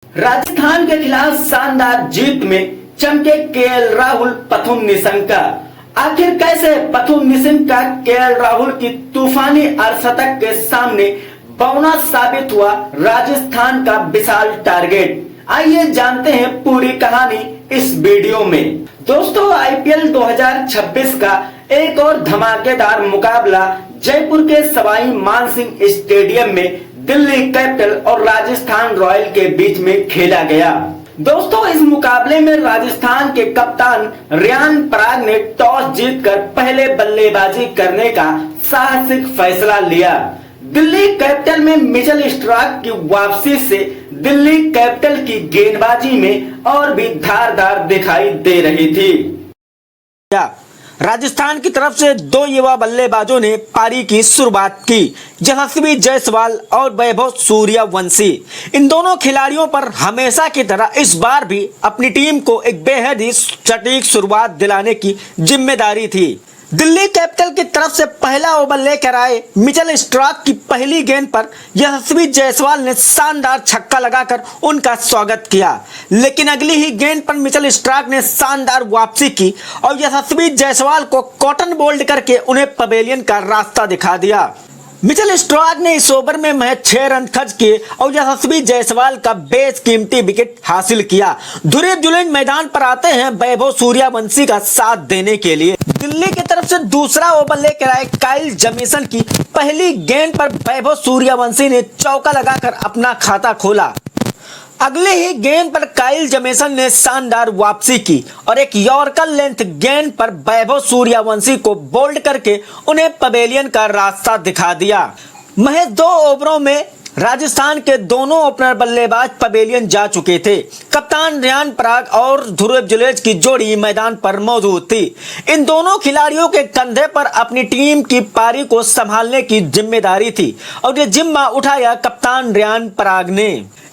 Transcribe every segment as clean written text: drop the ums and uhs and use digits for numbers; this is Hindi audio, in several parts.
राजस्थान के खिलाफ शानदार जीत में चमके केएल राहुल प्रथम निशंका। आखिर कैसे प्रथम निशंका केएल राहुल की तूफानी अर्धशतक के सामने बौना साबित हुआ राजस्थान का विशाल टारगेट। आइए जानते हैं पूरी कहानी इस वीडियो में। दोस्तों, आईपीएल 2026 का एक और धमाकेदार मुकाबला जयपुर के सवाई मानसिंह स्टेडियम में दिल्ली कैपिटल और राजस्थान रॉयल के बीच में खेला गया। दोस्तों, इस मुकाबले में राजस्थान के कप्तान रियान पराग ने टॉस जीतकर पहले बल्लेबाजी करने का साहसिक फैसला लिया। दिल्ली कैपिटल में मिचेल स्टार्क की वापसी से दिल्ली कैपिटल की गेंदबाजी में और भी धारदार दिखाई दे रही थी। राजस्थान की तरफ से दो युवा बल्लेबाजों ने पारी की शुरुआत की, यशस्वी जायसवाल और वैभव सूर्यवंशी। इन दोनों खिलाड़ियों पर हमेशा की तरह इस बार भी अपनी टीम को एक बेहद ही सटीक शुरुआत दिलाने की जिम्मेदारी थी। दिल्ली कैपिटल की तरफ से पहला ओवर लेकर आए मिचेल स्टार्क की पहली गेंद पर यशस्वी जायसवाल ने शानदार छक्का लगाकर उनका स्वागत किया, लेकिन अगली ही गेंद पर मिचेल स्टार्क ने शानदार वापसी की और यशस्वी जायसवाल को कॉटन बोल्ड करके उन्हें पवेलियन का रास्ता दिखा दिया। मिचेल स्टार्क ने इस ओवर में महज 6 रन खर्च किए और यशस्वी जायसवाल का बेशकीमती विकेट हासिल किया। ध्रुव जुलैंड मैदान पर आते हैं वैभव सूर्यवंशी का साथ देने के लिए। दिल्ली की तरफ से दूसरा ओवर लेकर आए काइल जेमिसन की पहली गेंद पर वैभव सूर्यवंशी ने चौका लगाकर अपना खाता खोला। अगले ही गेंद पर काइल जेमिसन ने शानदार वापसी की और एक यॉर्कर लेंथ गेंद पर वैभव सूर्यवंशी को बोल्ड करके उन्हें पवेलियन का रास्ता दिखा दिया। महज 2 ओवरों में राजस्थान के दोनों ओपनर बल्लेबाज पवेलियन जा चुके थे। कप्तान रियान पराग और ध्रुव जुलैंड की जोड़ी मैदान पर मौजूद थी। इन दोनों खिलाड़ियों के कंधे पर अपनी टीम की पारी को संभालने की जिम्मेदारी थी और ये जिम्मा उठाया कप्तान रियान पराग ने।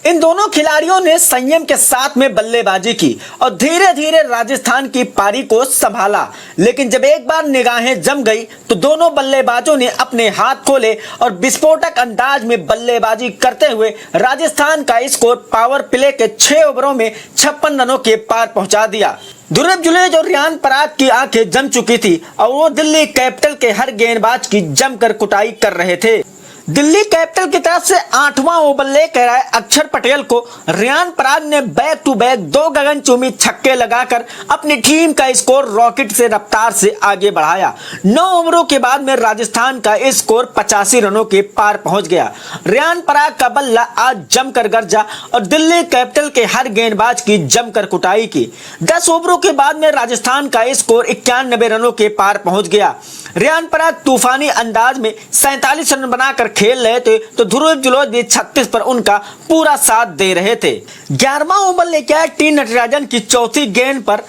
इन दोनों खिलाड़ियों ने संयम के साथ में बल्लेबाजी की और धीरे धीरे राजस्थान की पारी को संभाला, लेकिन जब एक बार निगाहें जम गई तो दोनों बल्लेबाजों ने अपने हाथ खोले और विस्फोटक अंदाज में बल्लेबाजी करते हुए राजस्थान का स्कोर पावर प्ले के 6 ओवरों में 56 रनों के पार पहुंचा दिया। ध्रुव जुलैंड और रियान पराग की आंखें जम चुकी थी और वो दिल्ली कैपिटल के हर गेंदबाज की जमकर कुटाई कर रहे थे। दिल्ली कैपिटल की तरफ से 8वां ओवर लेकर आए अक्षर पटेल को रियान पराग ने बैक टू बैक 2 गगनचुंबी छक्के लगाकर अपनी टीम का स्कोर रॉकेट से रफ्तार से आगे बढ़ाया। 9 ओवरों के बाद में राजस्थान का स्कोर 85 रनों के पार पहुंच गया। रियान पराग का बल्ला आज जमकर गरजा और दिल्ली कैपिटल के हर गेंदबाज की जमकर कुटाई की। 10 ओवरों के बाद में राजस्थान का स्कोर 91 रनों के पार पहुंच गया। रियान पराग तूफानी अंदाज में 47 रन बनाकर खेल रहे थे तो ध्रुव जुलैंड भी 36 पर उनका पूरा साथ दे रहे थे। 11वां ओवर लेकर आए टी नटराजन की चौथी गेंद पर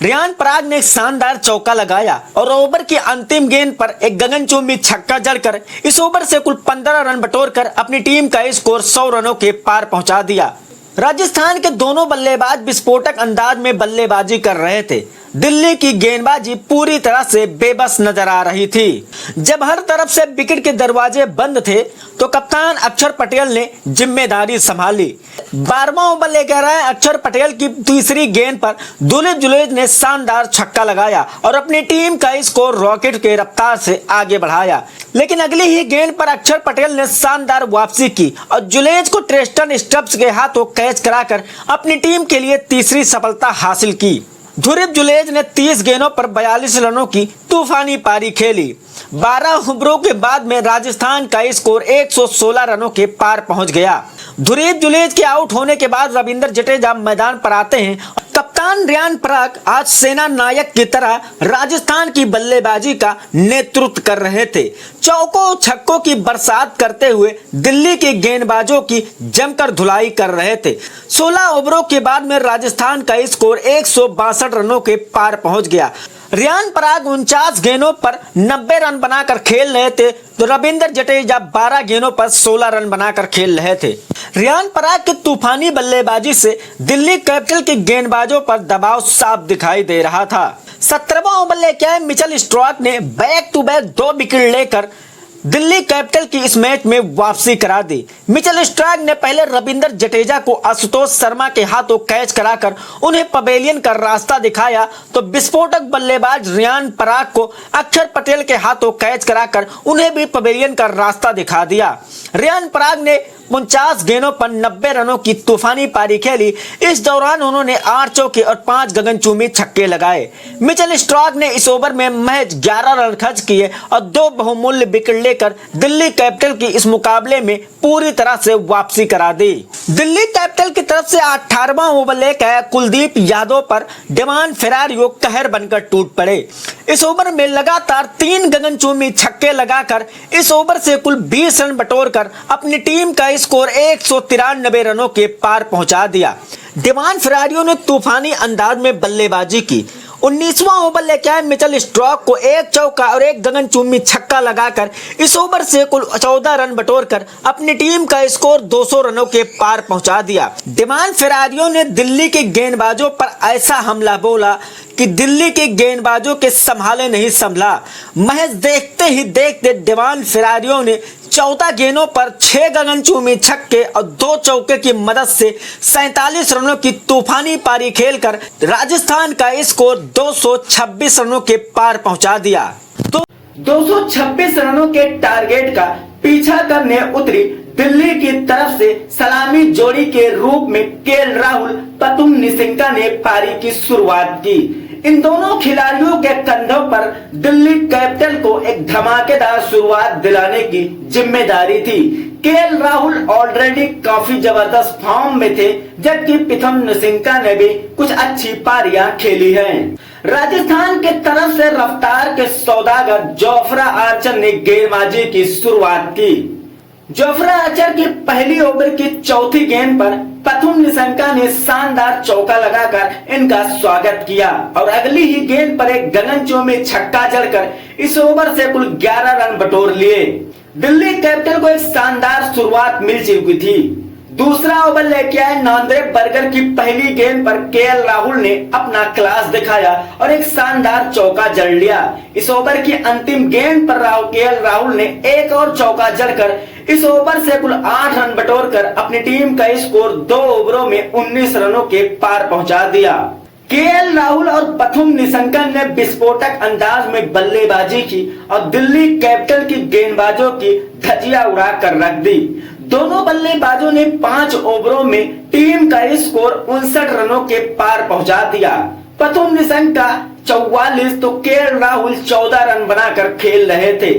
रियान पराग ने एक शानदार चौका लगाया और ओवर की अंतिम गेंद पर एक गगनचुंबी छक्का जड़कर इस ओवर से कुल 15 रन बटोरकर अपनी टीम का स्कोर 100 रनों के पार पहुंचा दिया। राजस्थान के दोनों बल्लेबाज विस्फोटक अंदाज में बल्लेबाजी कर रहे थे। दिल्ली की गेंदबाजी पूरी तरह से बेबस नजर आ रही थी। जब हर तरफ से विकेट के दरवाजे बंद थे तो कप्तान अक्षर पटेल ने जिम्मेदारी संभाली। 12वां ओवर लेकर आए अक्षर पटेल की तीसरी गेंद पर ध्रुव जुलैंड ने शानदार छक्का लगाया और अपनी टीम का स्कोर रॉकेट के रफ्तार से आगे बढ़ाया, लेकिन अगली ही गेंद पर अक्षर पटेल ने शानदार वापसी की और जुलैंड को ट्रेस्टन स्टब्स के हाथों कैच कराकर अपनी टीम के लिए तीसरी सफलता हासिल की। ध्रुव जुलैंड ने 30 गेंदों पर 42 रनों की तूफानी पारी खेली। 12 ओवरों के बाद में राजस्थान का स्कोर 116 रनों के पार पहुंच गया। ध्रुव जुलैंड के आउट होने के बाद रविंद्र जडेजा मैदान पर आते हैं। कप्तान रियान पराग आज सेना नायक की तरह राजस्थान की बल्लेबाजी का नेतृत्व कर रहे थे। चौकों छक्कों की बरसात करते हुए दिल्ली के गेंदबाजों की जमकर धुलाई कर रहे थे। 16 ओवरों के बाद में राजस्थान का स्कोर 162 रनों के पार पहुंच गया। रियान पराग 49 गेंदों पर 90 रन बनाकर खेल रहे थे तो रविंद्र जडेजा 12 गेंदों पर 16 रन बनाकर खेल रहे थे। रियान पराग की तूफानी बल्लेबाजी से दिल्ली कैपिटल के गेंदबाजों पर दबाव साफ दिखाई दे रहा था। 17वां ओवर लेकर आए मिचेल स्टार्क ने बैक टू बैक 2 विकेट लेकर दिल्ली कैपिटल की इस मैच में वापसी करा दी। मिचेल स्टार्क ने पहले रविंद्र जडेजा को आशुतोष शर्मा के हाथों कैच कराकर उन्हें पवेलियन का रास्ता दिखाया, तो विस्फोटक बल्लेबाज रियान पराग को अक्षर पटेल के हाथों कैच कराकर उन्हें भी पवेलियन का रास्ता दिखा दिया। रियान पराग ने 49 गेंदों पर 90 रनों की तूफानी पारी खेली। इस दौरान उन्होंने 8 चौके और 5 गगनचुंबी छक्के लगाए। मिचेल स्टार्क ने इस ओवर में महज 11 रन खर्च किए और 2 बहुमूल्य विकेट लेकर दिल्ली कैपिटल की इस मुकाबले में पूरी तरह से वापसी करा दी। दिल्ली कैपिटल की तरफ से 18वां ओवर लेकर कुलदीप यादव पर डेवान फेरारियो कहर बनकर टूट पड़े। इस ओवर में लगातार 3 गगनचुंबी छक्के लगाकर इस ओवर से कुल 20 रन बटोरकर अपनी टीम का स्कोर 193 रनों के पार पहुंचा दिया। डेवान फेरारियो ने तूफानी अंदाज में बल्लेबाजी की। 19वां ओवर लेके आए मिचेल स्टार्क को 1 चौका और 1 गगनचुंबी छक्का लगाकर इस ओवर से कुल 14 रन बटोरकर अपनी टीम का स्कोर 200 रनों के पार पहुंचा दिया। डेवान फेरारियो ने दिल्ली के गेंदबाजों पर ऐसा हमला बोला कि दिल्ली के गेंदबाजों के संभाले नहीं संभला। महज देखते ही देखते डेवान फेरारियो ने 14 गेंदों पर 6 गगनचुंबी छक्के और 2 चौके की मदद से 47 रनों की तूफानी पारी खेलकर राजस्थान का स्कोर 226 रनों के पार पहुंचा दिया। तो 226 रनों के टारगेट का पीछा करने उतरी दिल्ली की तरफ से सलामी जोड़ी के रूप में केएल राहुल पथुम निशंका ने पारी की शुरुआत की। इन दोनों खिलाड़ियों के कंधों पर दिल्ली कैपिटल को एक धमाकेदार शुरुआत दिलाने की जिम्मेदारी थी। केएल राहुल ऑलरेडी काफी जबरदस्त फॉर्म में थे, जबकि पथुम निशंका ने भी कुछ अच्छी पारियां खेली हैं। राजस्थान के तरफ से रफ्तार के सौदागर जोफ्रा आर्चर ने गेंदबाजी की शुरुआत की। जोफ्रा आर्चर की पहली ओवर की चौथी गेंद पर पथुम निशंका ने शानदार चौका लगाकर इनका स्वागत किया और अगली ही गेंद पर एक गगनचुंबी छक्का जड़कर इस ओवर से कुल 11 रन बटोर लिए। दिल्ली कैपिटल को एक शानदार शुरुआत मिल चुकी थी। दूसरा ओवर लेके आए नांद्रे बर्गर की पहली गेंद पर केएल राहुल ने अपना क्लास दिखाया और एक शानदार चौका जड़ लिया। इस ओवर की अंतिम गेंद पर केएल राहुल ने एक और चौका जड़कर इस ओवर से कुल 8 रन बटोरकर अपनी टीम का स्कोर 2 ओवरों में 19 रनों के पार पहुंचा दिया। केएल राहुल और पथुम निशंका ने विस्फोटक अंदाज में बल्लेबाजी की और दिल्ली कैपिटल की गेंदबाजों की धज्जियां उड़ा कर रख दी। दोनों बल्लेबाजों ने 5 ओवरों में टीम का स्कोर 59 रनों के पार पहुंचा दिया। पथुम निशंका 44 तो केएल राहुल 14 रन बनाकर खेल रहे थे।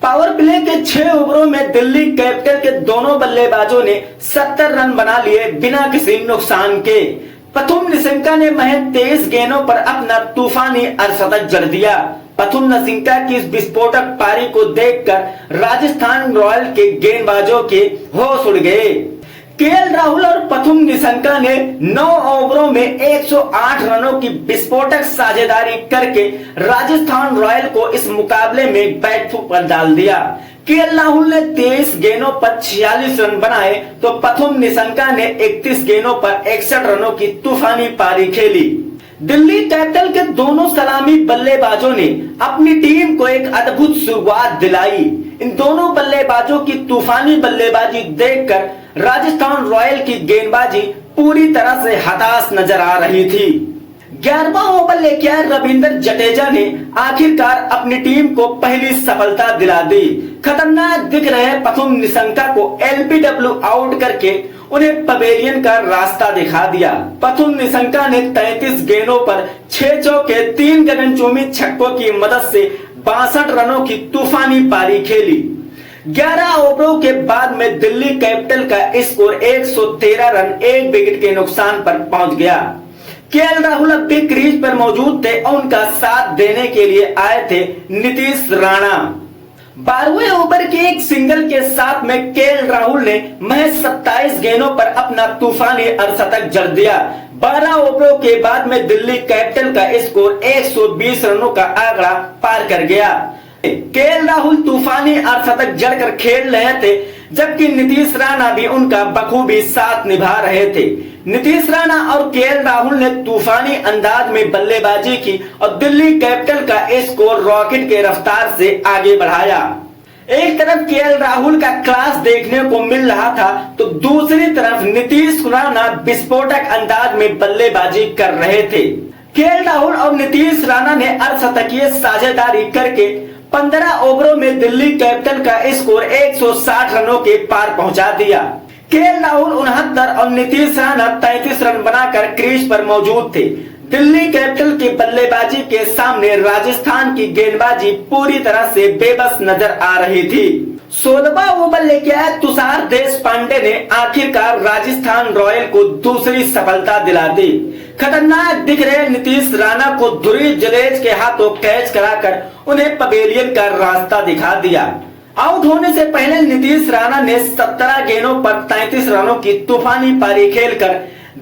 पावर प्ले के 6 ओवरों में दिल्ली कैपिटल के दोनों बल्लेबाजों ने 70 रन बना लिए बिना किसी नुकसान के। पथुम निशंका ने महज 23 गेंदों पर अपना तूफानी अर्धशतक जड़ दिया। पथुम निशंका की इस विस्फोटक पारी को देखकर राजस्थान रॉयल के गेंदबाजों के होश उड़ गए। केएल राहुल और पथुम निशंका ने 9 ओवरों में 108 रनों की विस्फोटक साझेदारी करके राजस्थान रॉयल को इस मुकाबले में बैकफुट पर डाल दिया। केएल राहुल ने 23 गेंदों पर 46 रन बनाए तो पथुम निशंका ने 31 गेंदों पर 61 रनों की तूफानी पारी खेली। दिल्ली कैपिटल के दोनों सलामी बल्लेबाजों ने अपनी टीम को एक अद्भुत शुरुआत दिलाई। इन दोनों बल्लेबाजों की तूफानी बल्लेबाजी देखकर राजस्थान रॉयल की गेंदबाजी पूरी तरह से हताश नजर आ रही थी। 11वां ओवर लेके आए रविंद्र जडेजा ने आखिरकार अपनी टीम को पहली सफलता दिला दी। खतरनाक दिख रहे पथुम निशंका को एलबीडब्ल्यू आउट करके उन्हें पवेलियन का रास्ता दिखा दिया। पथुम निशंका ने 33 गेंदों पर 6 चौके 3 गगनचुंबी छक्कों की मदद से 62 रनों की तूफानी पारी खेली। 11 ओवरों के बाद में दिल्ली कैपिटल का स्कोर 113 रन 1 विकेट के नुकसान पर पहुंच गया। केएल राहुल अब भी क्रीज पर मौजूद थे और उनका साथ देने के लिए आए थे नीतीश राणा। 12वें ओवर के एक सिंगल के साथ में केएल राहुल ने महज 27 गेंदों पर अपना तूफानी अर्धशतक जड़ दिया। 12 ओवरों के बाद में दिल्ली कैपिटल का स्कोर 120 रनों का आंकड़ा पार कर गया। केएल राहुल तूफानी अर्धशतक जड़कर खेल रहे थे, जबकि नीतीश राणा भी उनका बखूबी साथ निभा रहे थे। नीतीश राणा और केएल राहुल ने तूफानी अंदाज में बल्लेबाजी की और दिल्ली कैपिटल का स्कोर रॉकेट के रफ्तार से आगे बढ़ाया। एक तरफ केएल राहुल का क्लास देखने को मिल रहा था तो दूसरी तरफ नीतीश राणा विस्फोटक अंदाज में बल्लेबाजी कर रहे थे। केएल राहुल और नीतीश राणा ने अर्धशतकीय साझेदारी करके 15 ओवरों में दिल्ली कैपिटल का स्कोर 160 रनों के पार पहुंचा दिया। केएल राहुल 69 और नीतीश राणा 33 रन बनाकर क्रीज पर मौजूद थे। दिल्ली कैपिटल की बल्लेबाजी के सामने राजस्थान की गेंदबाजी पूरी तरह से बेबस नजर आ रही थी। 16वां ओवर लेके आए तुषार देशपांडे ने आखिरकार राजस्थान रॉयल को दूसरी सफलता दिला दी। खतरनाक दिख रहे नीतीश राणा को धुरी जडेजा के हाथों कैच कराकर उन्हें पवेलियन का रास्ता दिखा दिया। आउट होने से पहले नीतीश राणा ने 17 गेंदों पर 33 रनों की तूफानी पारी खेलकर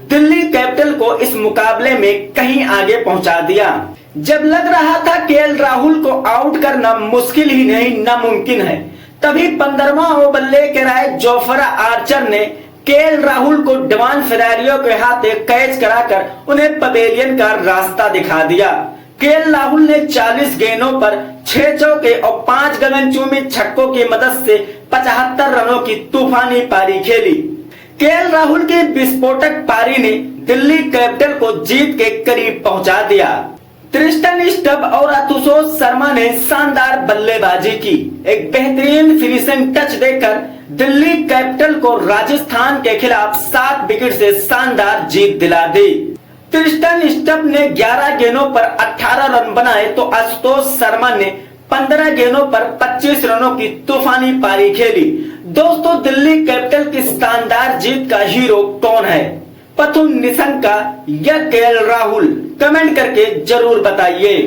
दिल्ली कैपिटल को इस मुकाबले में कहीं आगे पहुंचा दिया। जब लग रहा था केएल राहुल को आउट करना मुश्किल ही नहीं नामुमकिन है, तभी 15वां ओवर लेकर आए जोफ्रा आर्चर ने केएल राहुल को डेवान फेरारियो के हाथे कैच कराकर उन्हें पवेलियन का रास्ता दिखा दिया। केएल राहुल ने 40 गेंदों पर 6 चौके और 5 गगनचुंबी छक्कों की मदद से 75 रनों की तूफानी पारी खेली। केएल राहुल की विस्फोटक पारी ने दिल्ली कैपिटल को जीत के करीब पहुंचा दिया। ट्रिस्टन स्टब और आशुतोष शर्मा ने शानदार बल्लेबाजी की। एक बेहतरीन फिनिशिंग टच देकर दिल्ली कैपिटल को राजस्थान के खिलाफ 7 विकेट से शानदार जीत दिला दी। ट्रिस्टन स्टब ने 11 गेंदों पर 18 रन बनाए तो आशुतोष शर्मा ने 15 गेंदों पर 25 रनों की तूफानी पारी खेली। दोस्तों, दिल्ली कैपिटल की शानदार जीत का हीरो कौन है? पथुम निशंका या केएल राहुल? कमेंट करके जरूर बताइए।